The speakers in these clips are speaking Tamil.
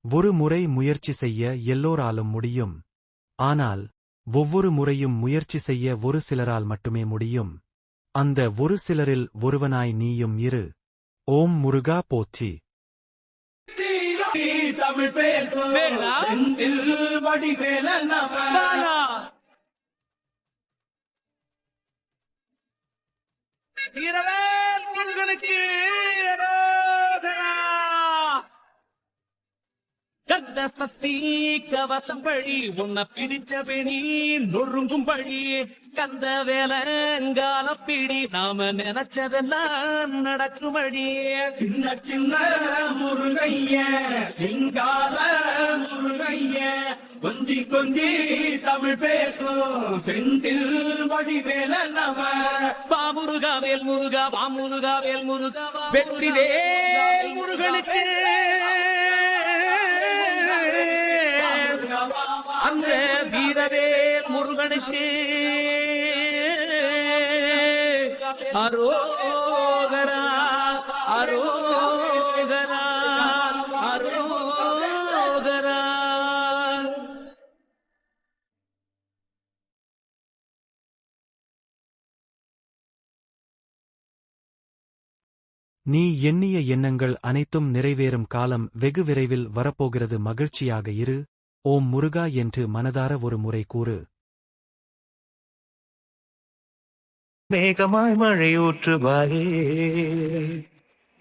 ஒரு முறை முயற்சி செய்ய எல்லோராலும் முடியும். ஆனால் ஒவ்வொரு முறையும் முயற்சி செய்ய ஒரு சிலரால் மட்டுமே முடியும். அந்த ஒரு சிலரில் ஒருவனாய் நீயும் இரு. ஓம் முருகா போற்றி. தமிழ் பேசும் செந்தில் வடிவேல நம. இரவேல் முருகனுக்கு கந்த சஷ்டி கவசம் பழி உன்னை பிடிச்ச பெணி நொறுங்கும் பழி கந்த வேலங்கால பிடி நாம நினைச்சதெல்லாம் நடக்கும் வழி. சின்ன சின்ன முருகைய சிங்கார முருகைய கொஞ்சி கொஞ்சி தமிழ் பேசும் செந்தில் வடிவேல நம. பாமுருகா வேல் முருகா பாமுருகா வேல் முருகா வெற்றி வேல் முருகனுக்கு அந்த வீரவேல் முருகனுக்கு அரோகரா அரோகரா அரோகரா. நீ எண்ணிய எண்ணங்கள் அனைத்தும் நிறைவேறும் காலம் வெகு விரைவில் வரப்போகிறது. மகிழ்ச்சியாக இரு. ஓம் முருகா என்று மனதார ஒரு முறை கூறு. மேகமாய் மழையூற்றுவாயே,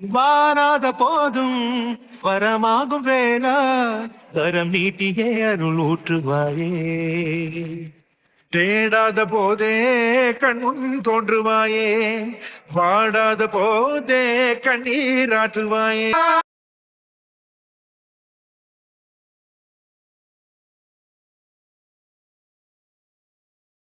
வாராத போதும் வரமாகும் வேளா கரம் நீட்டியே அருள் ஊற்றுவாயே. தேடாத போதே கண்முன் தோன்றுவாயே, வாடாத போதே கண்ணீராற்றுவாயே.